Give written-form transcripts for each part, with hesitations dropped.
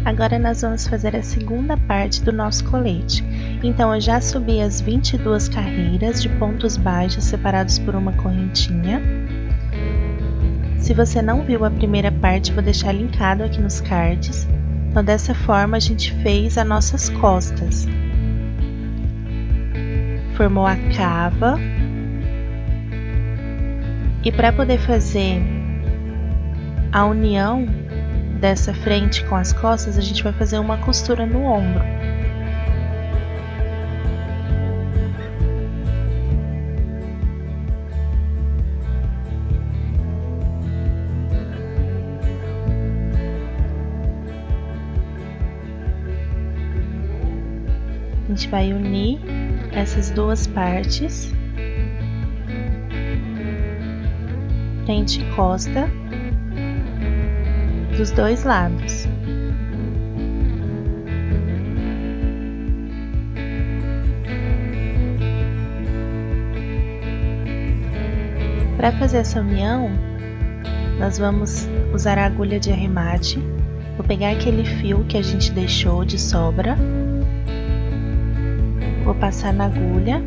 Agora nós vamos fazer a segunda parte do nosso colete. Então eu já subi as 22 carreiras de pontos baixos separados por uma correntinha. Se você não viu a primeira parte, vou deixar linkado aqui nos cards. Então dessa forma a gente fez as nossas costas. Formou a cava. E para poder fazer a união dessa frente com as costas, a gente vai fazer uma costura no ombro. A gente vai unir essas duas partes. Frente e costa dos dois lados. Para fazer essa união, nós vamos usar a agulha de arremate. Vou pegar aquele fio que a gente deixou de sobra, vou passar na agulha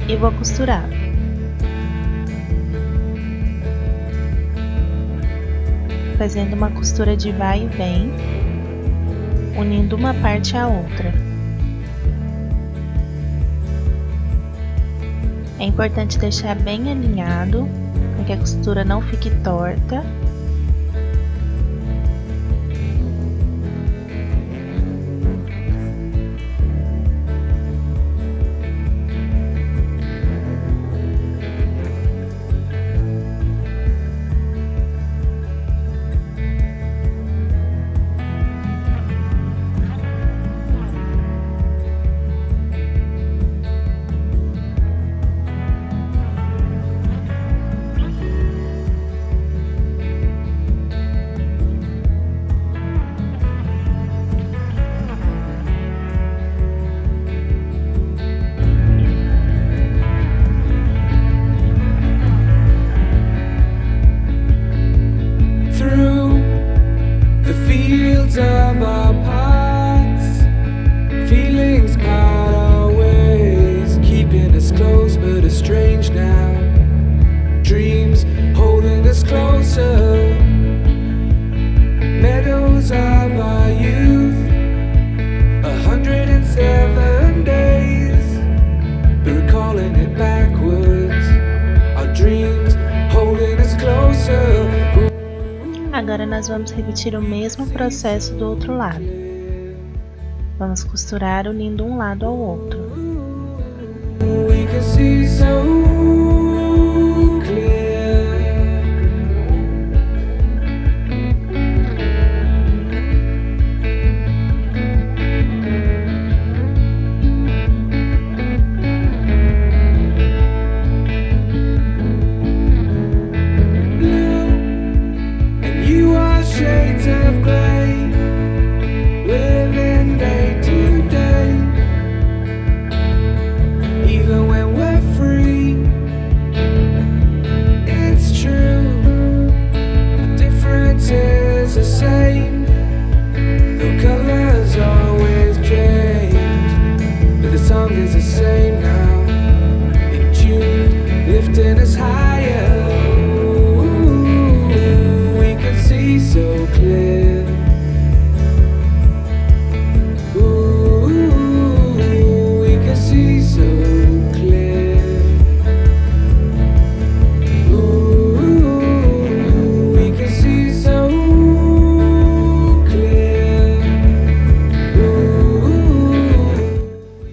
e vou costurar. Fazendo uma costura de vai e vem, unindo uma parte à outra. É importante deixar bem alinhado, para que a costura não fique torta. Of our paths, feelings part our ways, keeping us close but estranged now. Dreams holding us closer, meadows of our youth, 107 days, but recalling it backwards. Our dreams holding us closer. Agora nós vamos repetir o mesmo processo do outro lado. Vamos costurar unindo um lado ao outro. We can see so clear. Shades of grey, living day to day. Even when we're free, it's true. The difference is the same. The colors always change, but the song is the same now. In June, lifting us higher. So clear. Ooh, we can see so clear. Ooh, we can see so clear.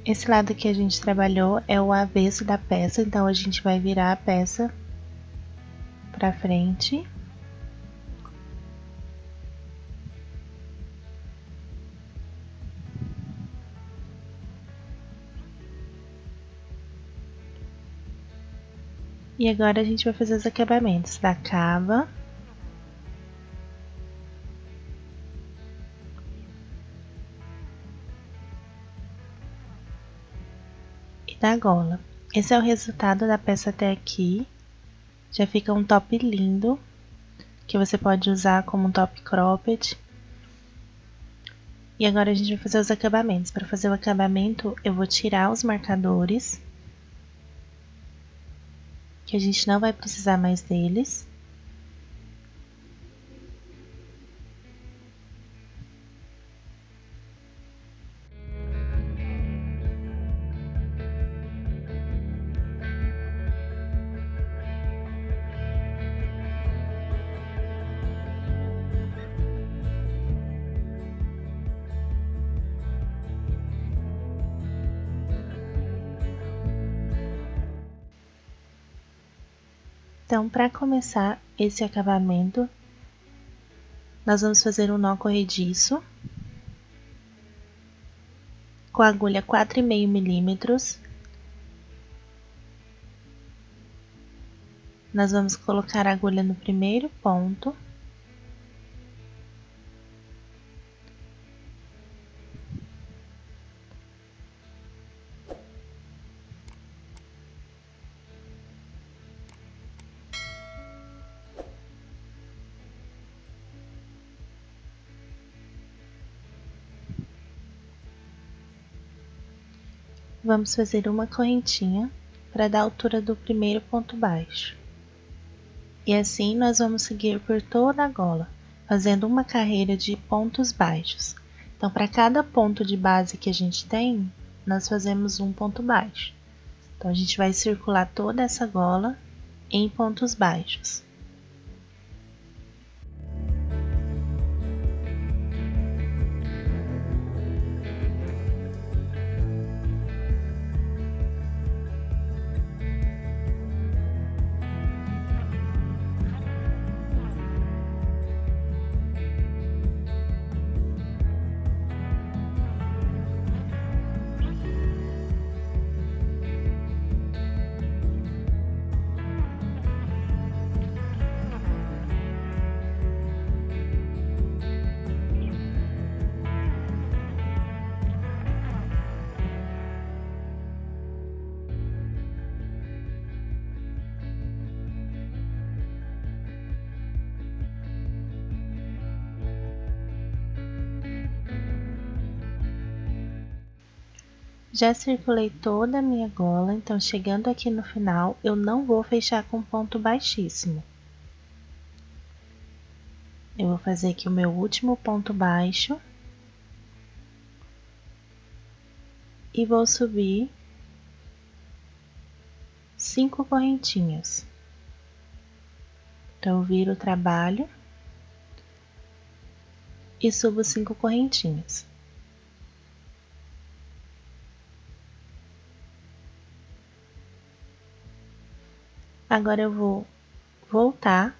Esse lado que a gente trabalhou é o avesso da peça, então a gente vai virar a peça para frente. E agora a gente vai fazer os acabamentos da cava, e da gola. Esse é o resultado da peça até aqui. Já fica um top lindo, que você pode usar como um top cropped E agora a gente vai fazer os acabamentos. Para fazer o acabamento, eu vou tirar os marcadores, que a gente não vai precisar mais deles. Então, para começar esse acabamento, nós vamos fazer um nó corrediço com a agulha 4,5 milímetros. Nós vamos colocar a agulha no primeiro ponto. Vamos fazer uma correntinha para dar a altura do primeiro ponto baixo. E assim nós vamos seguir por toda a gola, fazendo uma carreira de pontos baixos. Então, para cada ponto de base que a gente tem, nós fazemos um ponto baixo. Então, a gente vai circular toda essa gola em pontos baixos. Já circulei toda a minha gola, então chegando aqui no final, eu não vou fechar com ponto baixíssimo. Eu vou fazer aqui o meu último ponto baixo. E vou subir 5 correntinhas. Então, eu viro o trabalho e subo 5 correntinhas. Agora eu vou voltar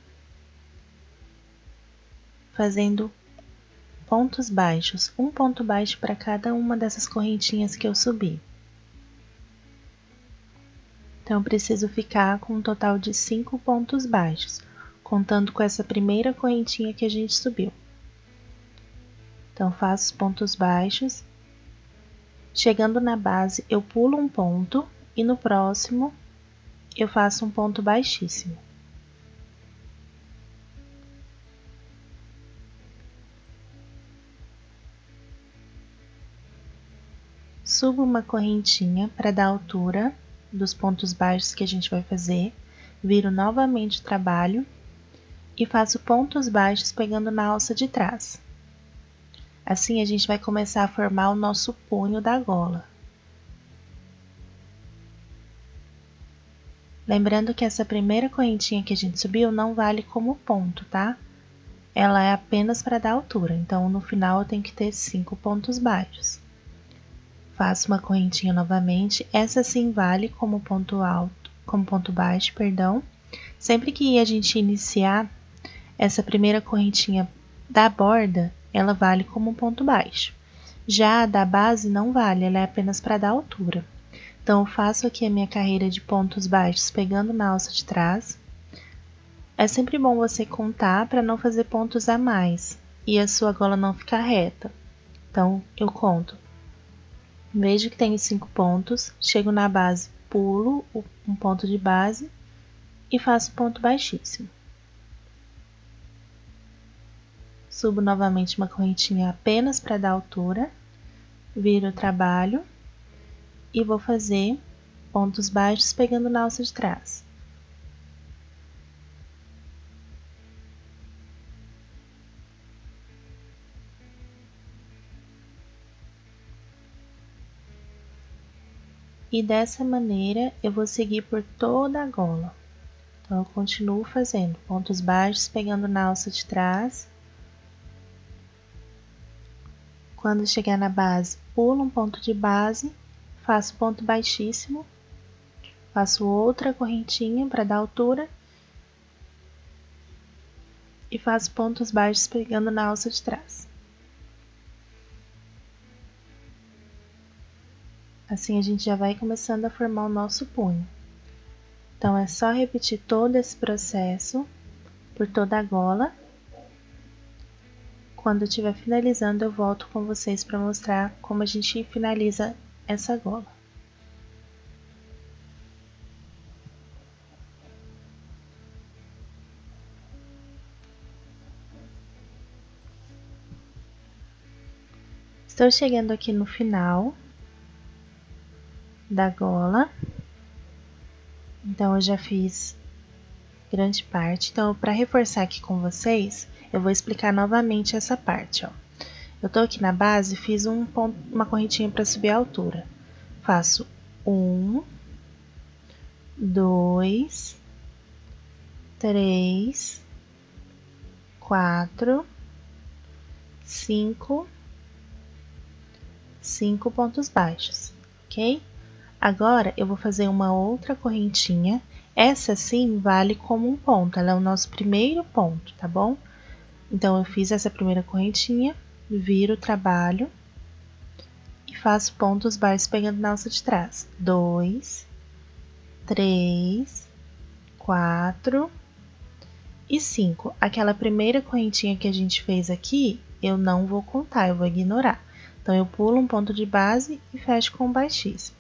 fazendo pontos baixos, um ponto baixo para cada uma dessas correntinhas que eu subi. Então, eu preciso ficar com um total de 5 pontos baixos, contando com essa primeira correntinha que a gente subiu. Então, faço os pontos baixos. Chegando na base, eu pulo um ponto e no próximo eu faço um ponto baixíssimo. Subo uma correntinha para dar altura dos pontos baixos que a gente vai fazer, viro novamente o trabalho e faço pontos baixos pegando na alça de trás. Assim a gente vai começar a formar o nosso punho da gola. Lembrando que essa primeira correntinha que a gente subiu não vale como ponto, tá? Ela é apenas para dar altura, então no final eu tenho que ter 5 pontos baixos. Faço uma correntinha novamente, essa sim vale como ponto alto, como ponto baixo, perdão. Sempre que a gente iniciar essa primeira correntinha da borda, ela vale como ponto baixo. Já a da base não vale, ela é apenas para dar altura. Então, eu faço aqui a minha carreira de pontos baixos pegando na alça de trás. É sempre bom você contar para não fazer pontos a mais e a sua gola não ficar reta. Então, eu conto. Vejo que tenho 5 pontos, chego na base, pulo um ponto de base e faço ponto baixíssimo. subo novamente uma correntinha apenas para dar altura, viro o trabalho e vou fazer pontos baixos pegando na alça de trás. E dessa maneira eu vou seguir por toda a gola. Então eu continuo fazendo pontos baixos pegando na alça de trás. Quando chegar na base, pulo um ponto de base, faço ponto baixíssimo, faço outra correntinha para dar altura e faço pontos baixos pegando na alça de trás. Assim a gente já vai começando a formar o nosso punho. Então é só repetir todo esse processo por toda a gola. Quando eu estiver finalizando, eu volto com vocês para mostrar como a gente finaliza essa gola. Estou chegando aqui no final da gola. Então eu já fiz grande parte. Então, para reforçar aqui com vocês, eu vou explicar novamente essa parte, ó. Eu tô aqui na base, fiz uma correntinha para subir a altura. Faço 1, 2, 3, 4, 5 pontos baixos, ok? Agora, eu vou fazer uma outra correntinha. Essa sim vale como um ponto, ela é o nosso primeiro ponto, tá bom? Então, eu fiz essa primeira correntinha, viro o trabalho e faço pontos baixos pegando na alça de trás. 2, 3, 4 e 5. Aquela primeira correntinha que a gente fez aqui, eu não vou contar, eu vou ignorar. Então, eu pulo um ponto de base e fecho com baixíssimo.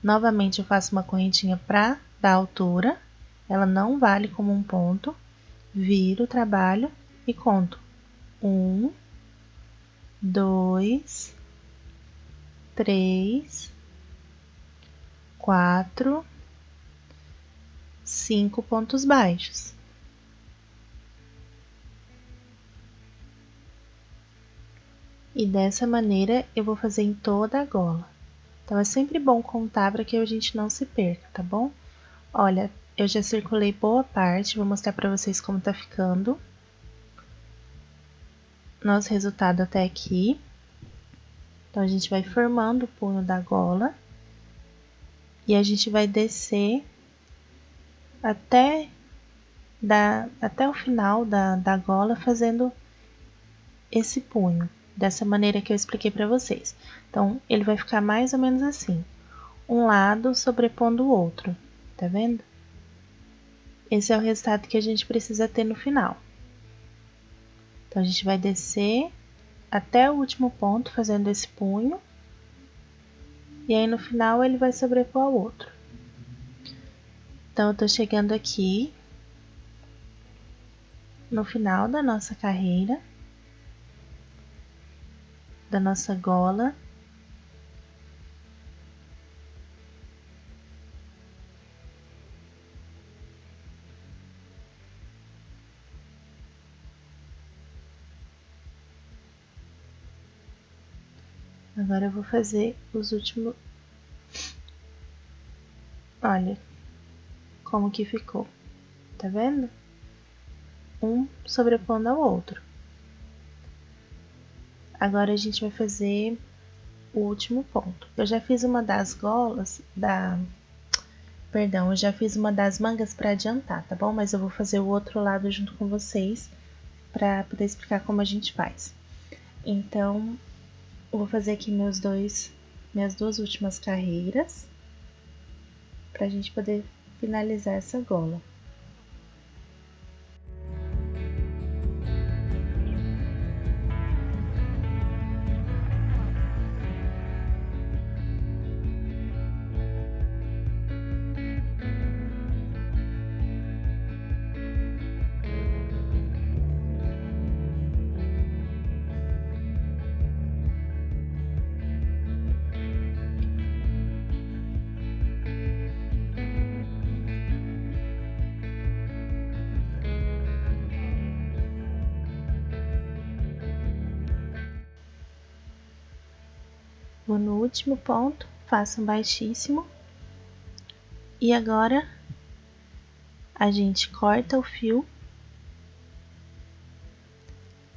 Novamente, eu faço uma correntinha para dar altura, ela não vale como um ponto, viro o trabalho e conto 1, 2, 3, 4, 5 pontos baixos. E dessa maneira eu vou fazer em toda a gola. Então, é sempre bom contar para que a gente não se perca, tá bom? Olha, eu já circulei boa parte, vou mostrar para vocês como tá ficando. Nosso resultado até aqui. Então, a gente vai formando o punho da gola. E a gente vai descer até o final da gola fazendo esse punho. Dessa maneira que eu expliquei para vocês. Então, ele vai ficar mais ou menos assim. Um lado sobrepondo o outro, tá vendo? Esse é o resultado que a gente precisa ter no final. Então, a gente vai descer até o último ponto fazendo esse punho. E aí, no final, ele vai sobrepor ao outro. Então, eu tô chegando aqui no final da nossa carreira, da nossa gola. Agora eu vou fazer os últimos. Olha como que ficou, tá vendo? Um sobrepondo ao outro. Agora a gente vai fazer o último ponto. Eu já fiz uma das golas, eu já fiz uma das mangas para adiantar, tá bom? Mas eu vou fazer o outro lado junto com vocês para poder explicar como a gente faz. Então, eu vou fazer aqui minhas duas últimas carreiras pra gente poder finalizar essa gola. Vou no último ponto, faço um baixíssimo. E agora, a gente corta o fio.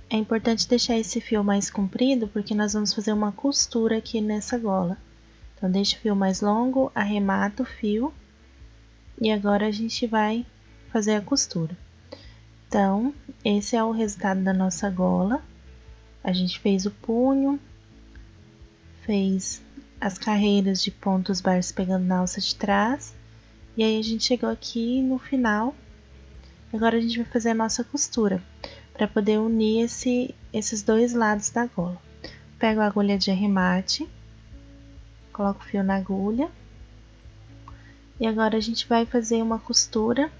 É importante deixar esse fio mais comprido, porque nós vamos fazer uma costura aqui nessa gola. Então, deixa o fio mais longo, arremata o fio. E agora a gente vai fazer a costura. Então, esse é o resultado da nossa gola. A gente fez o punho, fez as carreiras de pontos baixos pegando na alça de trás. E aí a gente chegou aqui no final. Agora a gente vai fazer a nossa costura, para poder unir esses dois lados da gola. Pego a agulha de arremate, coloco o fio na agulha. E agora a gente vai fazer uma costura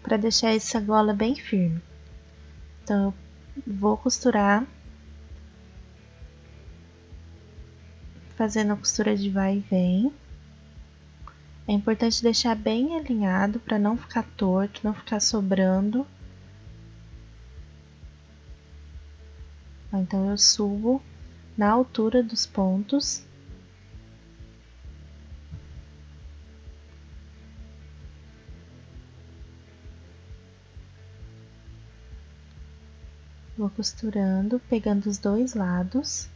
para deixar essa gola bem firme. Então, eu vou costurar, fazendo a costura de vai e vem. É importante deixar bem alinhado para não ficar torto, não ficar sobrando. Então, eu subo na altura dos pontos. Vou costurando, pegando os dois lados.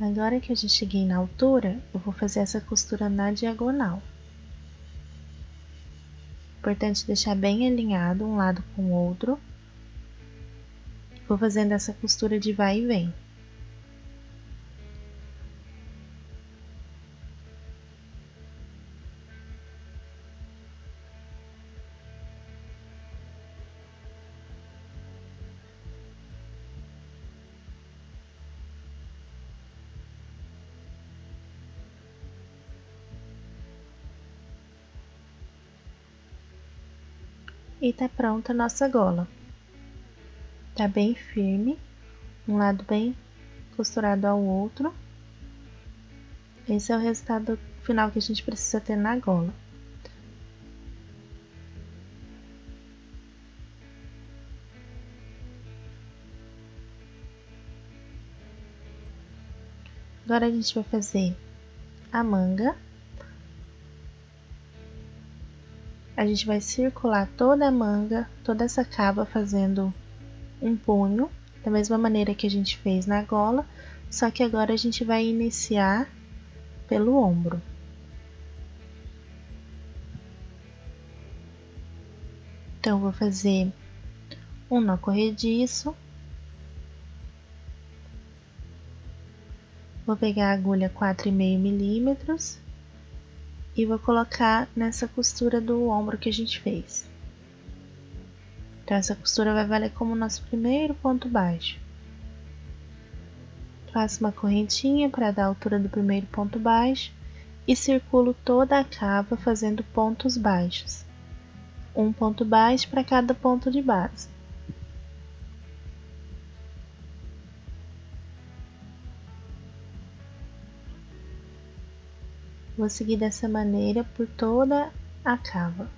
Agora que eu já cheguei na altura, eu vou fazer essa costura na diagonal. Importante deixar bem alinhado um lado com o outro. Vou fazendo essa costura de vai e vem. E tá pronta a nossa gola. Tá bem firme, um lado bem costurado ao outro. Esse é o resultado final que a gente precisa ter na gola. Agora a gente vai fazer a manga. A gente vai circular toda a manga, toda essa cava fazendo um punho, da mesma maneira que a gente fez na gola, só que agora a gente vai iniciar pelo ombro. Então, vou fazer um nó corrediço. Vou pegar a agulha 4,5 milímetros e vou colocar nessa costura do ombro que a gente fez. Então, essa costura vai valer como nosso primeiro ponto baixo. Faço uma correntinha para dar a altura do primeiro ponto baixo e circulo toda a cava fazendo pontos baixos. Um ponto baixo para cada ponto de base. Vou seguir dessa maneira por toda a cava.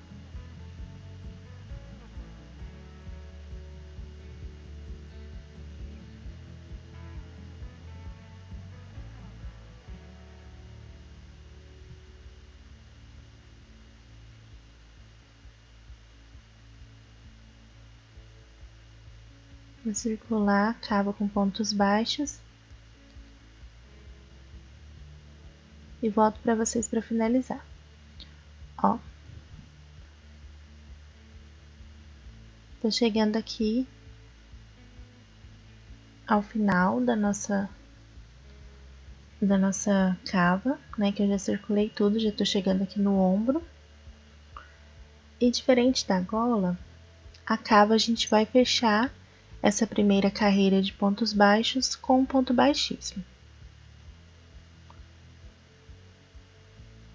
Vou circular a cava com pontos baixos. E volto para vocês para finalizar. Ó. Tô chegando aqui ao final da nossa cava, né, que eu já circulei tudo, já tô chegando aqui no ombro. E diferente da gola, a cava a gente vai fechar essa primeira carreira de pontos baixos com um ponto baixíssimo.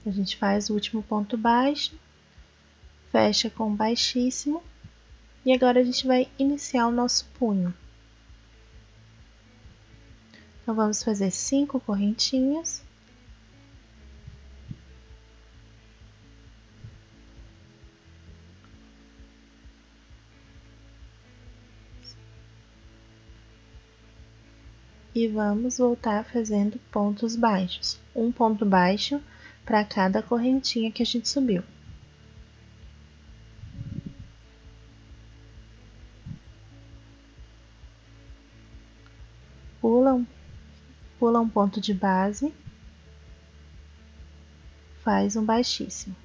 A gente faz o último ponto baixo, fecha com baixíssimo, e agora a gente vai iniciar o nosso punho. Então, vamos fazer 5 correntinhas. E vamos voltar fazendo pontos baixos. Um ponto baixo para cada correntinha que a gente subiu. Pula um ponto de base, faz um baixíssimo.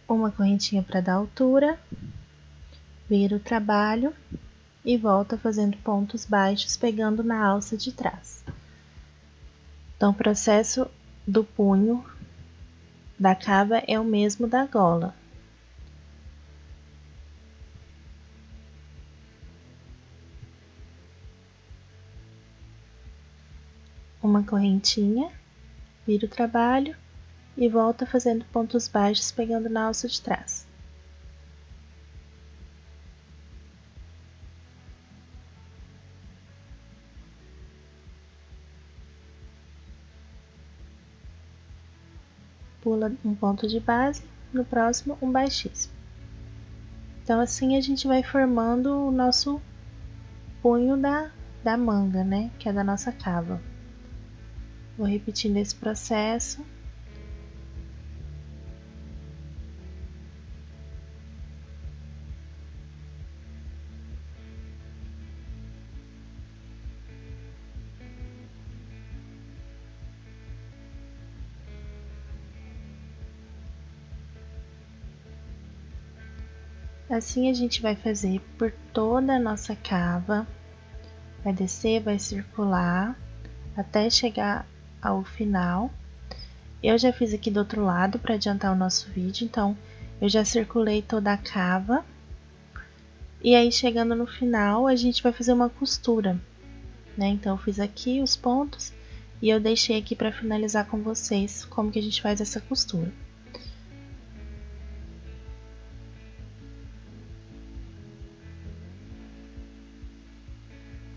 Uma correntinha para dar altura, vira o trabalho e volta fazendo pontos baixos, pegando na alça de trás. Então, o processo do punho da cava é o mesmo da gola. Uma correntinha, vira o trabalho e volta fazendo pontos baixos, pegando na alça de trás. Pula um ponto de base, no próximo um baixíssimo. Então, assim a gente vai formando o nosso punho da manga, né? Que é da nossa cava. Vou repetindo esse processo. Assim a gente vai fazer por toda a nossa cava, vai descer, vai circular, até chegar ao final. Eu já fiz aqui do outro lado para adiantar o nosso vídeo, então eu já circulei toda a cava. E aí chegando no final a gente vai fazer uma costura, né? Então eu fiz aqui os pontos e eu deixei aqui para finalizar com vocês como que a gente faz essa costura.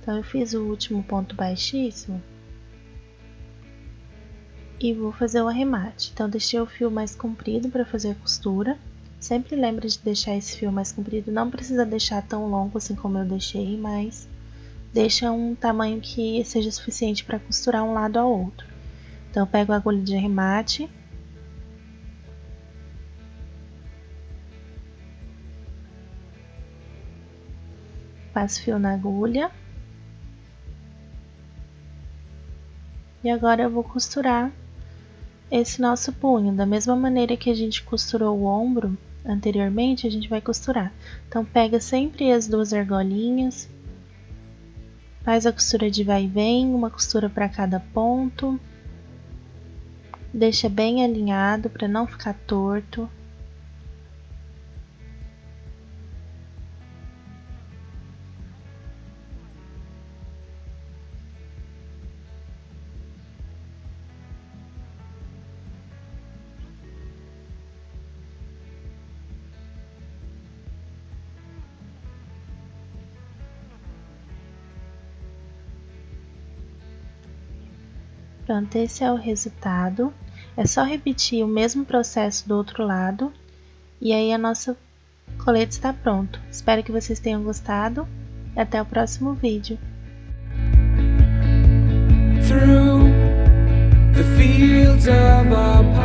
Então, eu fiz o último ponto baixíssimo e vou fazer o arremate. Então, deixei o fio mais comprido para fazer a costura. Sempre lembre de deixar esse fio mais comprido, não precisa deixar tão longo assim como eu deixei, mas deixa um tamanho que seja suficiente para costurar um lado ao outro. Então, eu pego a agulha de arremate. Passo fio na agulha. E agora eu vou costurar esse nosso punho. Da mesma maneira que a gente costurou o ombro anteriormente, a gente vai costurar. Então, pega sempre as duas argolinhas, faz a costura de vai e vem, uma costura para cada ponto. Deixa bem alinhado para não ficar torto. Pronto, esse é o resultado. É só repetir o mesmo processo do outro lado e aí a nossa colete está pronto. Espero que vocês tenham gostado e até o próximo vídeo. Through the fields of our